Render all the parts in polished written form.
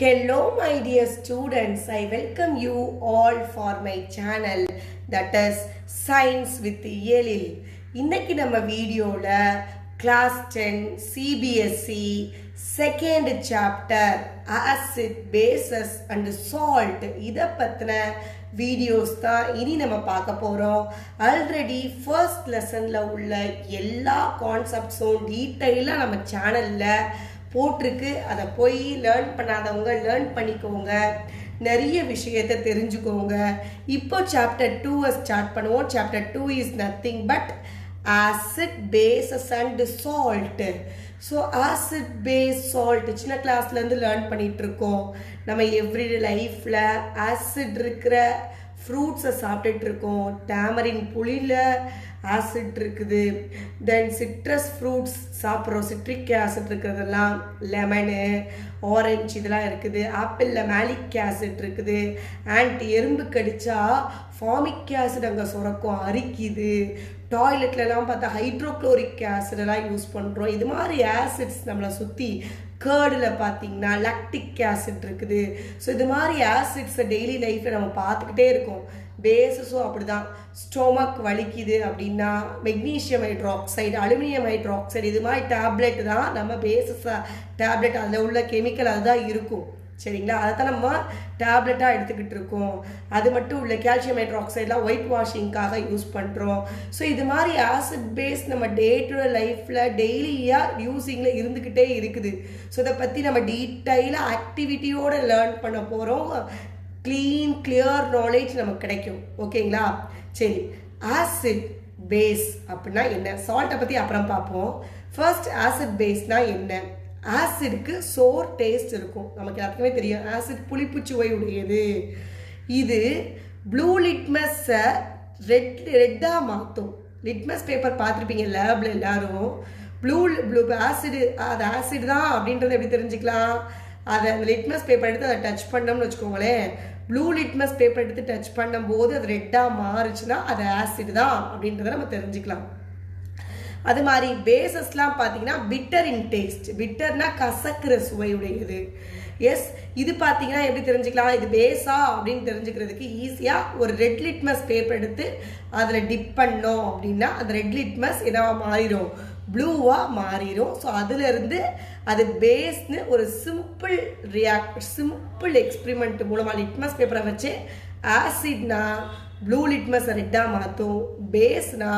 Hello my dear students, I welcome you all for my channel that is Science with Yelil. இன்னைக்கு நம்ம வீடியோல class 10 CBSE second chapter acid bases and salt இத பத்தின videos தான் இனி நம்ம பார்க்க போறோம். ஆல்ரெடி ஃபர்ஸ்ட் லெசன்ல உள்ள எல்லா கான்செப்ட்ஸும் டீடைலா நம்ம சேனல்ல போட்டிருக்கு. அதை போய் லேர்ன் பண்ணாதவங்க லேர்ன் பண்ணிக்கோங்க, நிறைய விஷயத்தை தெரிஞ்சுக்கோங்க. இப்போ சாப்டர் 2 ஸ்டார்ட் பண்ணுவோம். Chapter 2 is nothing but acid bases and salt. So acid base salt சின்ன கிளாஸ்லேருந்து லேர்ன் பண்ணிட்டு இருக்கோம். நம்ம எவ்ரிடே லைஃப்பில் ஆசிட் இருக்கிற ஃப்ரூட்ஸை சாப்பிட்டுட்டு இருக்கோம். டேமரின் புளியில் ஆசிட் இருக்குது. தென் சிட்ரஸ் ஃப்ரூட்ஸ் சாப்பிட்றோம், சிட்ரிக் ஆசிட் இருக்கிறதெல்லாம் லெமனு ஆரஞ்சு இதெல்லாம் இருக்குது. ஆப்பிளில் மேலிக் ஆசிட் இருக்குது. அண்ட் எறும்பு கடிச்சா ஃபார்மிக் ஆசிட் அங்கே சுரக்கும், அரிக்குது. டாய்லெட்லலாம் பார்த்தா ஹைட்ரோக்ளோரிக் ஆசிடெல்லாம் யூஸ் பண்ணுறோம். இது மாதிரி ஆசிட்ஸ் நம்மளை சுற்றி கேர்டில் பார்த்தீங்கன்னா லாக்டிக் ஆசிட் இருக்குது. ஸோ இது மாதிரி ஆசிட்ஸை டெய்லி லைஃப்பில் நம்ம பார்த்துக்கிட்டே இருக்கோம். பேசஸும் அப்படி தான். ஸ்டொமக் வலிக்குது அப்படின்னா மெக்னீஷியம் ஹைட்ராக்சைடு, அலுமினியம் ஹைட்ராக்சைடு இது மாதிரி டேப்லெட் தான் நம்ம பேசஸ் டேப்லெட், அதில் உள்ள கெமிக்கல் அதுதான் இருக்கும். சரிங்களா, அதை தான் நம்ம டேப்லெட்டாக எடுத்துக்கிட்டு இருக்கோம். அது மட்டும் இல்லை, கால்சியம் ஹைட்ராக்சைட்லாம் ஒயிட் வாஷிங்காக யூஸ் பண்ணுறோம். ஸோ இது மாதிரி ஆசிட் பேஸ் நம்ம டே டு டே லைஃப்பில் டெய்லியாக யூஸிங்கில் இருந்துக்கிட்டே இருக்குது. ஸோ இதை பற்றி நம்ம டீட்டெயிலாக ஆக்டிவிட்டியோடு லேர்ன் பண்ண போகிறோம். கிளியர் நாலேஜ் நமக்கு கிடைக்கும். ஓகேங்களா, சரி. ஆசிட் பேஸ் அப்படின்னா என்ன, சால்ட்டை பற்றி அப்புறம் பார்ப்போம். ஃபர்ஸ்ட் ஆசிட் பேஸ்னால் என்ன? ஆசிட்க்கு சோர் டேஸ்ட் இருக்கும், நமக்கு எல்லாத்துக்குமே தெரியும். ஆசிட் புளிப்புச்சுவை உடையது. இது ப்ளூ லிட்மஸை ரெட்டாக மாற்றும். லிட்மஸ் பேப்பர் பார்த்துருப்பீங்க லேபில் எல்லாரும். ப்ளூ ஆசிடு, அது ஆசிட் தான் அப்படின்றத எப்படி தெரிஞ்சுக்கலாம்? அதை அந்த லிட்மஸ் பேப்பர் எடுத்து அதை டச் பண்ணோம்னு வச்சுக்கோங்களேன். ப்ளூ லிட்மஸ் பேப்பர் எடுத்து டச் பண்ணும்போது அது ரெட்டாக மாறுச்சுன்னா அது ஆசிட் தான் அப்படின்றத நம்ம தெரிஞ்சுக்கலாம். அது மாதிரி பேசஸ்லாம் பார்த்தீங்கன்னா பிட்டர் இன் டேஸ்ட். பிட்டர்னா கசக்கிற சுவையுடையது. எஸ், இது பார்த்தீங்கன்னா எப்படி தெரிஞ்சுக்கலாம் இது பேஸா அப்படின்னு தெரிஞ்சுக்கிறதுக்கு ஈஸியாக ஒரு ரெட் லிட்மஸ் பேப்பர் எடுத்து அதில் டிப் பண்ணோம் அப்படின்னா அந்த ரெட் லிட்மஸ் என்னவா மாறிடும், ப்ளூவாக மாறிடும். ஸோ அதுலேருந்து அது பேஸ்னு ஒரு சிம்பிள் எக்ஸ்பிரிமெண்ட் மூலமாக லிட்மஸ் பேப்பரை வச்சு ஆசிட்னா ப்ளூ லிட்மஸை ரெட்டாக மாற்றும், பேஸ்னா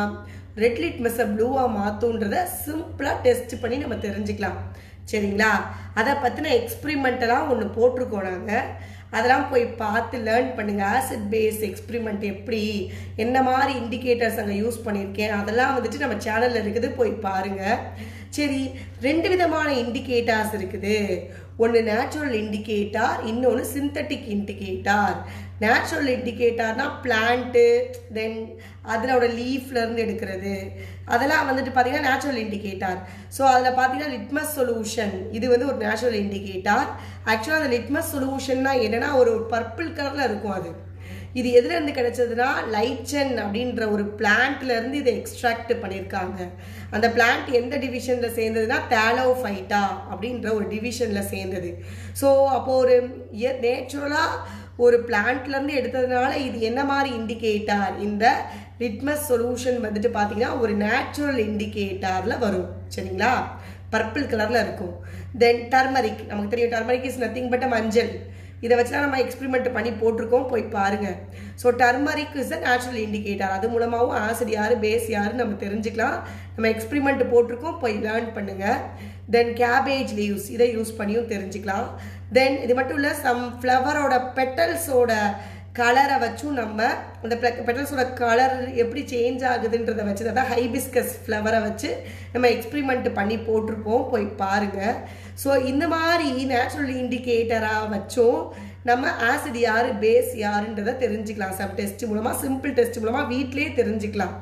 ரெட் லிட்மஸை ப்ளூவாக மாற்றுன்றதை சிம்பிளாக டெஸ்ட் பண்ணி நம்ம தெரிஞ்சுக்கலாம். சரிங்களா, அதை பற்றின எக்ஸ்பிரிமெண்ட்டெல்லாம் ஒன்று போட்டிருக்கோம் நாங்கள். அதெல்லாம் போய் பார்த்து லேர்ன் பண்ணுங்கள். ஆசிட் பேஸ் எக்ஸ்பிரிமெண்ட் எப்படி, என்ன மாதிரி இண்டிகேட்டர்ஸ் அங்கே யூஸ் பண்ணியிருக்கேன் அதெல்லாம் வந்துட்டு நம்ம சேனலில் இருக்குது, போய் பாருங்கள். சரி, 2 விதமான இண்டிகேட்டர்ஸ் இருக்குது. ஒன்று நேச்சுரல் இண்டிகேட்டர், இன்னொன்று சிந்தட்டிக் இண்டிகேட்டர். நேச்சுரல் இண்டிகேட்டர்னா பிளான்ட்டு, தென் அதோட லீஃப்லேருந்து எடுக்கிறது, அதெல்லாம் வந்துட்டு பார்த்தீங்கன்னா நேச்சுரல் இண்டிகேட்டர். ஸோ அதில் பார்த்தீங்கன்னா லிட்மஸ் சொல்யூஷன் இது வந்து ஒரு நேச்சுரல் இண்டிகேட்டர். ஆக்சுவலாக அந்த லிட்மஸ் சொல்யூஷன்னா என்னென்னா ஒரு பர்பிள் கலரில் இருக்கும். இது எதுலேருந்து கிடைச்சதுன்னா லைச்சன் அப்படின்ற ஒரு பிளான்ட்லேருந்து இதை எக்ஸ்ட்ராக்ட் பண்ணியிருக்காங்க. அந்த பிளான்ட் எந்த டிவிஷனில் சேர்ந்ததுன்னா தாலோஃபைட்டா அப்படின்ற ஒரு டிவிஷனில் சேர்ந்தது. ஸோ அப்போது ஒரு நேச்சுரலாக ஒரு பிளான்ட்லேருந்து எடுத்ததுனால இது என்ன மாதிரி இண்டிகேட்டர், இந்த லிட்மஸ் சொல்யூஷன் வந்துட்டு பார்த்தீங்கன்னா ஒரு நேச்சுரல் இண்டிகேட்டரில் வரும். சரிங்களா, பர்பிள் கலரில் இருக்கும். தென் டர்மரிக், நமக்கு தெரியும் டர்மரிக் இஸ் நத்திங் பட் மஞ்சள். இதை வச்சுலாம் நம்ம எக்ஸ்பிரிமெண்ட் பண்ணி போட்டிருக்கோம், போய் பாருங்கள். So turmeric is a natural indicator. அது மூலமாகவும் ஆசிட் யார் பேஸ் யாருன்னு நம்ம தெரிஞ்சுக்கலாம். நம்ம எக்ஸ்பிரிமெண்ட் போட்டிருக்கோம், போய் லேர்ன் பண்ணுங்கள். தென் கேபேஜ் லீவ்ஸ் இதை யூஸ் பண்ணியும் தெரிஞ்சுக்கலாம். தென் இது மட்டும் இல்லை, சம் ஃப்ளவரோட பெட்டல்ஸோட கலரை வச்சும் நம்ம அந்த பெட்டல்ஸோட கலர் எப்படி சேஞ்ச் ஆகுதுன்றதை வச்சு, அதான் ஹைபிஸ்கஸ் ஃப்ளவரை வச்சு நம்ம எக்ஸ்பிரிமெண்ட் பண்ணி போட்டிருப்போம், போய் பாருங்கள். ஸோ இந்த மாதிரி நேச்சுரல் இண்டிகேட்டராக வச்சும் நம்ம ஆசிட் யார் பேஸ் யாருன்றதை தெரிஞ்சுக்கலாம். சம் டெஸ்ட் மூலமாக, சிம்பிள் டெஸ்ட் மூலமாக வீட்டிலே தெரிஞ்சுக்கலாம்.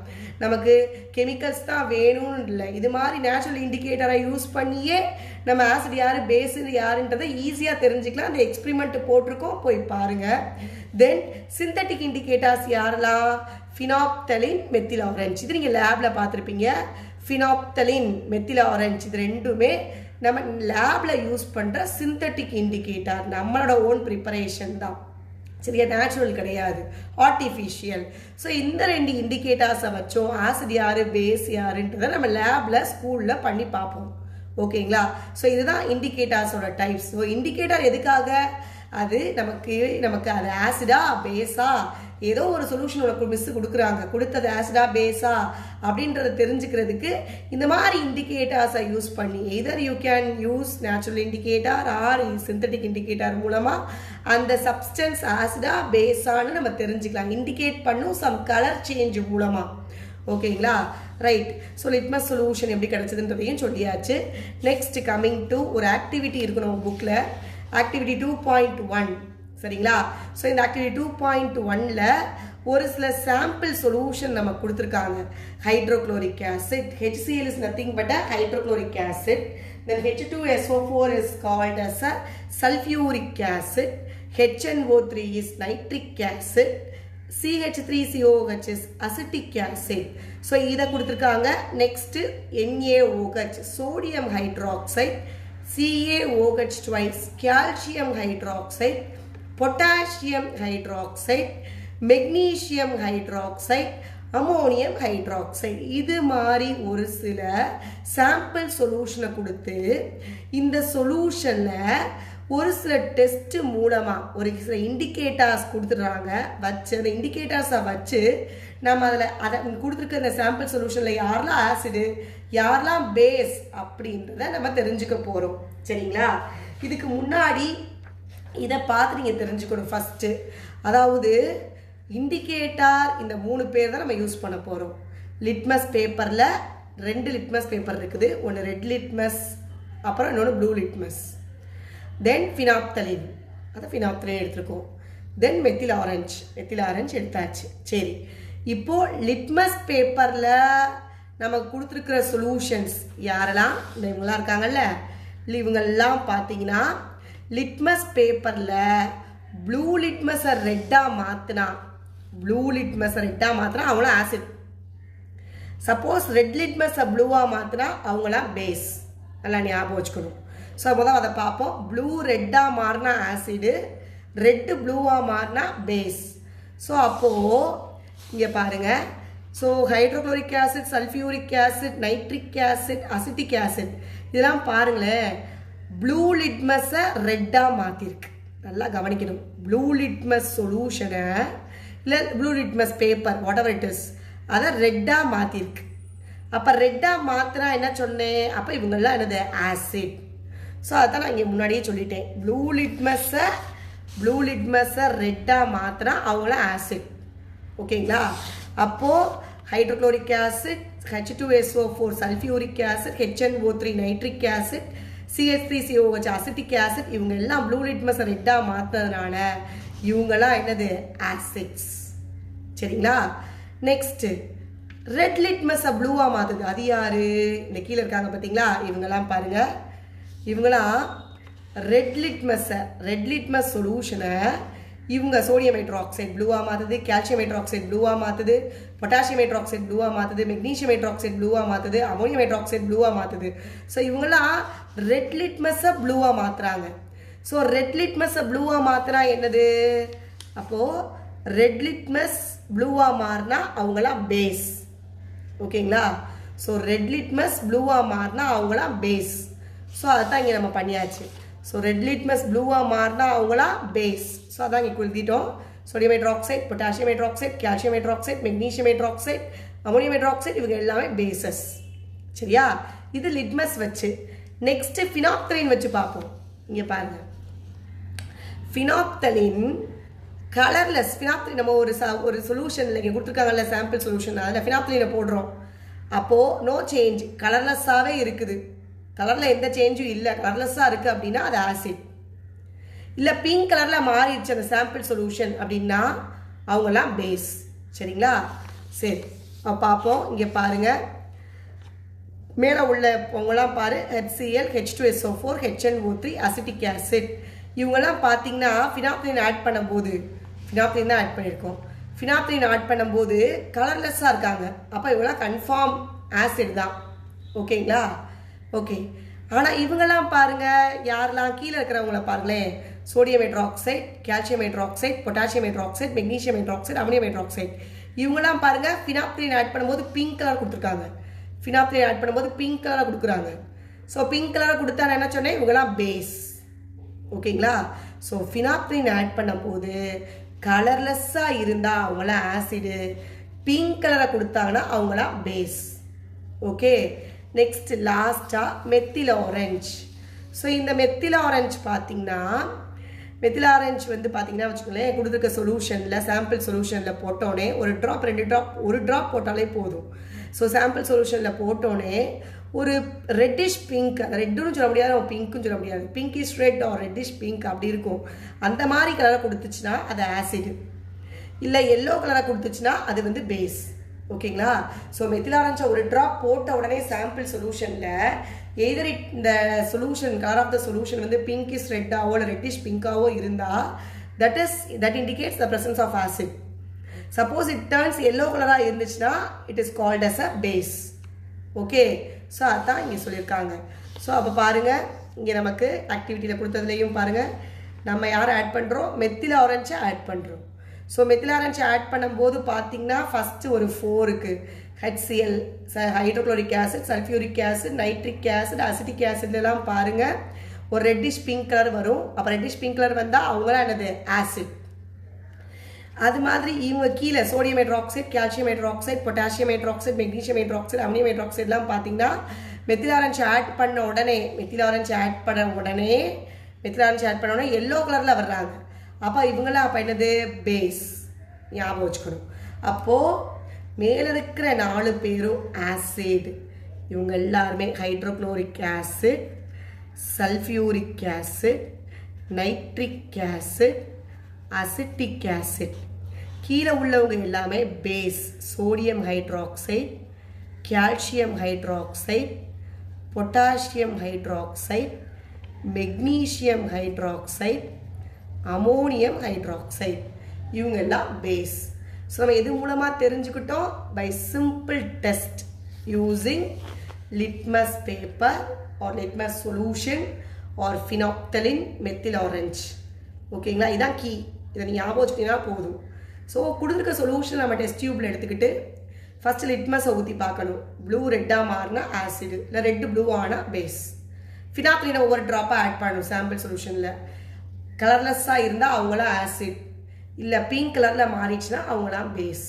நமக்கு கெமிக்கல்ஸ் தான் வேணும்னு இல்லை, இது மாதிரி நேச்சுரல் இண்டிகேட்டரை யூஸ் பண்ணியே நம்ம ஆசிட் யார் பேஸ் யாருன்றதை ஈஸியாக தெரிஞ்சுக்கலாம். அந்த எக்ஸ்பிரிமெண்ட் போட்டிருக்கோம், போய் பாருங்கள். தென் சிந்தட்டிக் இண்டிகேட்டர்ஸ் யாரெல்லாம், ஃபினாப்தலின், மெத்தில் ஆரஞ்சு. இது நீங்கள் லேபில் பார்த்துருப்பீங்க. ஃபினாப்தலின், மெத்தில் ஆரஞ்சு இது ரெண்டுமே நம்ம லேபில் யூஸ் பண்ணுற சிந்தட்டிக் இண்டிகேட்டர் நம்மளோட ஓன் ப்ரிப்பரேஷன் தான், சரியா, நேச்சுரல் கிடையாது, ஆர்டிஃபிஷியல். ஸோ இந்த 2 இண்டிகேட்டர்ஸை வச்சோம் ஆசிட் யார் பேஸ் யாருன்றதை நம்ம லேபில் ஸ்கூலில் பண்ணி பார்ப்போம். ஓகேங்களா? ஸோ இதுதான் இண்டிகேட்டர்ஸோட டைப்ஸ். ஸோ இண்டிகேட்டர் எதுக்காக? அது நமக்கு அது ஆசிடா பேஸா, ஏதோ ஒரு சொல்யூஷன் உனக்கு மிஸ் கொடுக்குறாங்க, கொடுத்தது ஆசிடா பேஸா அப்படின்றத தெரிஞ்சுக்கிறதுக்கு இந்த மாதிரி இண்டிகேட்டர்ஸை யூஸ் பண்ணி either you can use natural indicator or synthetic indicator மூலமாக அந்த சப்ஸ்டன்ஸ் ஆசிடா பேஸான்னு நம்ம தெரிஞ்சுக்கலாம். இண்டிகேட் பண்ணும் சம் கலர் சேஞ்ச் மூலமாக. ஓகேங்களா? ரைட். ஸோ லிட்மஸ் சொல்யூஷன் எப்படி கிடைச்சதுன்றதையும் சொல்லியாச்சு. நெக்ஸ்ட் கம்மிங் டு ஒரு ஆக்டிவிட்டி இருக்கு நம்ம புக்கில், ஆக்டிவிட்டி 2.1. சரிங்களா? ஸோ இந்த ஆக்டிவிட்டி 2.1ல ஒரு சில சாம்பிள் சொல்யூஷன் நம்ம கொடுத்துருக்காங்க. Hydrochloric acid, HCl is nothing but a hydrochloric acid. Then H2SO4 is called as a sulfuric acid. HNO3 is nitric acid. CH3COH is acetic acid. So இதை கொடுத்துருக்காங்க. Next NaOH sodium hydroxide, CaOH twice calcium hydroxide, potassium hydroxide, magnesium hydroxide, ammonium hydroxide. இது மாதிரி ஒரு சில sample சொல்யூஷனை கொடுத்து இந்த சொல்யூஷனில் ஒரு சில டெஸ்ட் மூலமாக ஒரு சில இண்டிகேட்டர்ஸ் கொடுத்துட்றாங்க. வச்சு அந்த இண்டிகேட்டர்ஸை வச்சு நம்ம அதை கொடுத்துருக்க இந்த சாம்பிள் சொல்யூஷனில் யாரெல்லாம் ஆசிடு யாரெல்லாம் பேஸ் அப்படின்றத நம்ம தெரிஞ்சுக்க போகிறோம். சரிங்களா? இதுக்கு முன்னாடி இதை பார்த்து நீங்கள் தெரிஞ்சுக்கணும். ஃபஸ்ட்டு அதாவது இண்டிகேட்டர் இந்த 3 பேர் தான் நம்ம யூஸ் பண்ண போகிறோம். லிட்மஸ் பேப்பரில் 2 லிட்மஸ் பேப்பர் இருக்குது. ஒன்று ரெட் லிட்மஸ், அப்புறம் இன்னொன்று ப்ளூ லிட்மஸ். தென் ஃபினாப்தலின், அதை ஃபினாப்தலின் எடுத்துருக்கோம். தென் மெத்தில் ஆரஞ்சு எடுத்தாச்சு. சரி, இப்போது லிட்மஸ் பேப்பரில் நமக்கு கொடுத்துருக்கிற சொல்யூஷன்ஸ் யாரெல்லாம் இந்த இவங்களாம் இருக்காங்கல்ல, இவங்கெல்லாம் பார்த்தீங்கன்னா லிட்மஸ் பேப்பரில் ப்ளூ லிட்மஸை ரெட்டாக மாற்றினா அவங்களாம் ஆசிட். சப்போஸ் ரெட் லிட்மஸை ப்ளூவாக மாற்றினா அவங்களாம் பேஸ். நல்லா ஞாபகம் வச்சுக்கணும். ஸோ முதல் அதை பார்ப்போம். ப்ளூ ரெட்டாக மாறினா ஆசிடு, ரெட்டு ப்ளூவாக மாறினா பேஸ். ஸோ அப்போது இங்கே பாருங்கள். So hydrochloric acid, sulphuric acid, nitric acid, acetic acid இதெல்லாம் பாருங்களேன் ப்ளூ லிட்மஸை ரெட்டாக மாற்றிருக்கு. நல்லா கவனிக்கணும். ப்ளூ லிட்மஸ் சொல்யூஷனை இல்லை blue litmus paper what ever it is அதை ரெட்டாக மாற்றிருக்கு. அப்போ ரெட்டாக மாற்றினா என்ன சொன்னேன்? அப்போ இவங்கெல்லாம் என்னது ஆசிட். ஸோ அதான் நான் இங்கே முன்னாடியே சொல்லிட்டேன். ப்ளூ லிட்மஸை ரெட்டாக மாற்றினா அவங்களாம் ஆசிட். ஓகேங்களா? அப்போது hydrochloric acid, H2SO4 sulphuric acid, HNO3 nitric acid, CH3COH acetic acid இவங்க எல்லாம் ப்ளூ லிட்மஸை ரெட்டாக மாற்றினதுனால இவங்கெல்லாம் என்னது ஆசிட்ஸ். சரிங்களா? நெக்ஸ்ட்டு ரெட் லிட்மஸை ப்ளூவாக மாற்றுது. அது யார்? இந்த கீழே இருக்காங்க பார்த்தீங்களா? இவங்கெல்லாம் பாருங்கள். இவங்களாம் ரெட் லிட்மஸ் சொல்யூஷனை இவங்க சோடியம் ஹைட்ராக்சைடு ப்ளூவாக மாற்றுது, கால்சியம் ஹைட்ராக்சைடு ப்ளூவாக மாற்றுது, பொட்டாசியம் ஹைட்ராக்சைடு ப்ளூவாக மாற்றுது, மெக்னீஷியம் ஹைட்ராக்சைடு ப்ளூவாக மாற்றுது, அமோனியம் ஹைட்ராக்சைடு ப்ளூவாக மாற்றுது. ஸோ இவங்களாம் ரெட் லிட்மஸை ப்ளூவாக மாற்றுறாங்க. ஸோ ரெட் லிட்மஸை ப்ளூவாக மாற்றினா என்னது? அப்போது ரெட் லிட்மஸ் ப்ளூவாக மாறினா அவங்களாம் பேஸ். ஓகேங்களா? ஸோ ரெட் லிட்மஸ் ப்ளூவாக மாறினா அவங்களாம் பேஸ். ஸோ அதுதான் இங்கே நம்ம பண்ணியாச்சு. ஸோ ரெட் லிட்மஸ் ப்ளூவாக மாறினா அவங்களாம் பேஸ். ஸோ அதான் இங்கே எழுதிட்டோம். Sodium hydroxide, potassium hydroxide, calcium hydroxide, magnesium hydroxide, ammonium hydroxide இவங்க எல்லாமே பேசஸ். சரியா? இது லிட்மஸ் வச்சு. நெக்ஸ்ட்டு ஃபினாப்தலின் வச்சு பார்ப்போம். இங்கே பாருங்கள். Phenolphthalein colourless. ஃபினாப்தலின் நம்ம ஒரு சொல்யூஷனில் இங்கே கொடுத்துருக்காங்கல்ல சாம்பிள் சொல்யூஷன், அதில் ஃபினாப்தலினை போடுறோம். அப்போது நோ சேஞ்ச், கலர்லெஸ்ஸாகவே இருக்குது. கலரில் எந்த சேஞ்சும் இல்லை, கலர்லெஸ்ஸாக இருக்குது அப்படின்னா அது ஆசிட். இல்லை பிங்க் கலரில் மாறிடுச்சு அந்த சாம்பிள் சொல்யூஷன் அப்படின்னா அவங்கெல்லாம் பேஸ். சரிங்களா? சரி பார்ப்போம். இங்கே பாருங்கள். மேலே உள்ளவங்களாம் பாரு, HCl, H2SO4, HNO3 acetic acid இவங்கெல்லாம் பார்த்தீங்கன்னா ஃபினாப்தலின் ஆட் பண்ணும்போது ஃபினாப்தலின் தான் ஆட் பண்ணியிருக்கோம். ஃபினாப்தலின் ஆட் பண்ணும்போது கலர்லெஸ்ஸாக இருக்காங்க. அப்போ இவங்களாம் கன்ஃபார்ம் ஆசிட் தான். ஓகேங்களா? ஓகே. ஆனால் இவங்கெல்லாம் பாருங்க, யாரெல்லாம் கீழே இருக்கிறவங்கள பாருங்களேன், sodium hydroxide, calcium hydroxide, potassium hydroxide, magnesium hydroxide, ammonium hydroxide. இவங்கெல்லாம் பாருங்க ஃபினாப்தலின் ஆட் பண்ணும்போது பிங்க் கலர் கொடுத்துருக்காங்க. ஃபினாப்தலின் ஆட் பண்ணும்போது பிங்க் கலராக கொடுக்குறாங்க. ஸோ பிங்க் கலராக கொடுத்தா நான் என்ன சொன்னேன், இவங்கெல்லாம் பேஸ். ஓகேங்களா? ஸோ ஃபினாப்தலின் ஆட் பண்ணும்போது கலர்லெஸ்ஸாக இருந்தால் அவங்களாம் ஆசிடு, பிங்க் கலரை கொடுத்தாங்கன்னா அவங்களாம் பேஸ். ஓகே, நெக்ஸ்ட் லாஸ்ட்டாக மெத்தில் ஆரஞ்ச். ஸோ இந்த மெத்தில் ஆரஞ்ச் பார்த்தீங்கன்னா, மெத்தில் ஆரஞ்ச் வந்து பார்த்தீங்கன்னா வச்சுக்கோங்களேன், கொடுத்துருக்க சொல்யூஷனில், சாம்பிள் சொல்யூஷனில் போட்டோன்னே ஒரு ட்ராப் 2 ட்ராப், ஒரு ட்ராப் போட்டாலே போதும். ஸோ சாம்பிள் சொல்யூஷனில் போட்டோன்னே ஒரு ரெட்டிஷ் பிங்க், அந்த ரெட்டுன்னு சொல்ல முடியாது, பிங்க்குன்னு சொல்ல முடியாது, pinkish red or reddish pink அப்படி இருக்கும். அந்த மாதிரி கலரை கொடுத்துச்சுன்னா அது ஆசிடு. இல்லை எல்லோ கலரை கொடுத்துச்சுன்னா அது வந்து பேஸ். ஓகேங்களா? ஸோ மெத்தில் ஆரஞ்சை ஒரு ட்ராப் போட்ட உடனே சாம்பிள் சொல்யூஷனில் எய்தர் இந்த solution, colour of the solution வந்து பிங்கிஷ் ரெட்டாவோ இல்லை ரெட்டிஷ் பிங்காவோ இருந்தால் that indicates the presence of acid. Suppose it turns yellow கலராக இருந்துச்சுன்னா it is called as a base. Okay, so அதான் இங்கே சொல்லியிருக்காங்க. ஸோ அப்போ பாருங்கள், இங்கே நமக்கு ஆக்டிவிட்டியில் கொடுத்ததுலேயும் பாருங்கள், நம்ம யாரை ஆட் பண்ணுறோம், மெத்தில் ஆரஞ்சை ஆட் பண்ணுறோம். ஸோ மெத்தில் ஆரஞ்சை ஆட் பண்ணும்போது பார்த்தீங்கன்னா ஃபஸ்ட்டு ஒரு 4க்கு HCl, hydrochloric acid, sulphuric acid, nitric acid, acetic ஆசிட்லாம் பாருங்கள் ஒரு ரெட்டிஷ் பிங்க் கலர் வரும். அப்போ ரெட்டிஷ் பிங்க் கலர் வந்தால் அவங்களாம் என்னது, ஆசிட். அது மாதிரி இவங்க கீழே sodium hydroxide, calcium hydroxide, potassium hydroxide, magnesium hydroxide, ammonium ஹைட்ராக்சைடுலாம் பார்த்தீங்கன்னா மெத்தில் ஆரஞ்சு ஆட் பண்ண உடனே எல்லோ கலரில் வர்றாங்க. அப்போ இவங்களாம் அப்போ என்னது, பேஸ். ஞாபகம் வச்சுக்கணும். அப்போது மேலே இருக்கிற 4 பேரும் ஆசிட். இவங்க எல்லாருமே hydrochloric acid, sulphuric acid, nitric acid, acetic acid. கீழே உள்ளவங்க எல்லாமே base. Sodium hydroxide, calcium hydroxide, potassium hydroxide, magnesium hydroxide, ammonium hydroxide. இவங்க எல்லாம் பேஸ். ஸோ நம்ம எது மூலமாக தெரிஞ்சுக்கிட்டோம், by simple test using litmus paper or litmus solution or phenolphthalein, methyl orange. ஓகேங்களா? இதான் கீ. இதை நீங்கள் ஞாபகம் வச்சுக்கிட்டீங்கன்னா போதும். ஸோ கொடுத்துருக்க சொல்யூஷன் நம்ம டெஸ்ட் டியூப்பில் எடுத்துக்கிட்டு ஃபஸ்ட்டு லிட்மஸை ஊற்றி பார்க்கணும். ப்ளூ ரெட்டாக மாறினா ஆசிடு, இல்லை ரெட்டு ப்ளூ ஆனால் பேஸ். ஃபினாப்தலினை ஒவ்வொரு ட்ராப்பாக ஆட் பண்ணணும் சாம்பிள் சொல்யூஷனில். கலர்லெஸ்ஸாக இருந்தால் அவங்களாம் ஆசிட், இல்லை பிங்க் கலரில் மாறிடுச்சுன்னா அவங்களாம் பேஸ்.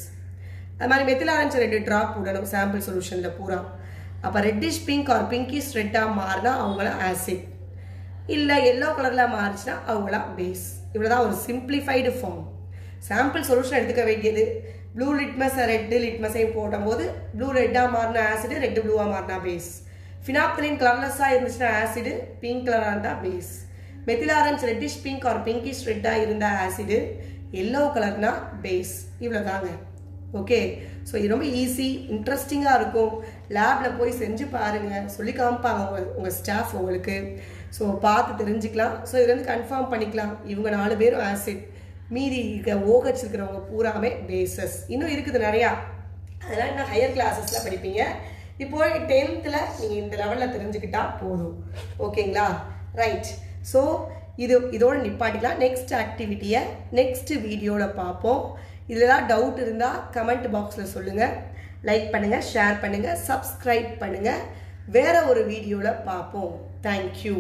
அது மாதிரி மெத்தில் ஆரஞ்சு 2 ட்ராப் விடணும் சாம்பிள் சொல்யூஷனில் பூரா. அப்போ ரெட்டிஷ் பிங்க் ஆர் பிங்கிஷ் ரெட்டாக மாறினா அவங்களாம் ஆசிட், இல்லை எல்லோ கலரில் மாறிச்சுன்னா அவங்களாம் பேஸ். இவ்வளோதான் ஒரு சிம்பிளிஃபைடு ஃபார்ம். சாம்பிள் சொல்யூஷன் எடுத்துக்க வேண்டியது, ப்ளூ லிட்மஸ் ரெட்டு லிட்மஸையும் போடும்போது ப்ளூ ரெட்டாக மாறினா ஆசிடு, ரெட்டு ப்ளூவாக மாறினா பேஸ். ஃபினாப்தலின் கலர்லெஸ்ஸாக இருந்துச்சுன்னா ஆசிடு, பிங்க் கலராக இருந்தால் base. Methyl orange reddish pink or pinkish ரெட்டாக இருந்தால் ஆசிடு, எல்லோ கலர்னா பேஸ். இவ்வளோதாங்க. ஓகே, ஸோ இது ரொம்ப ஈஸி, இன்ட்ரெஸ்டிங்காக இருக்கும். லேபில் போய் செஞ்சு பாருங்கள், சொல்லி காமிப்பாங்க உங்கள் ஸ்டாஃப் உங்களுக்கு. ஸோ பார்த்து தெரிஞ்சுக்கலாம். ஸோ இதுலேருந்து கன்ஃபார்ம் பண்ணிக்கலாம், இவங்க 4 பேரும் ஆசிட், மீதி இருக்க OH இருக்கிறவங்க பூராமே பேசஸ். இன்னும் இருக்குது நிறையா, அதெல்லாம் இன்னும் ஹையர் கிளாஸஸில் படிப்பீங்க. இப்போ 10th நீங்கள் இந்த லெவலில் தெரிஞ்சுக்கிட்டா போதும். ஓகேங்களா? ரைட். ஸோ இதோட நிப்பாட்டிக்கலாம். நெக்ஸ்ட் ஆக்டிவிட்டியை நெக்ஸ்ட் வீடியோவில் பார்ப்போம். இதில் ஏதாவது டவுட் இருந்தால் கமெண்ட் பாக்ஸில் சொல்லுங்கள். லைக் பண்ணுங்கள், ஷேர் பண்ணுங்கள், சப்ஸ்கிரைப் பண்ணுங்கள். வேறு ஒரு வீடியோவில் பார்ப்போம். தேங்க்யூ.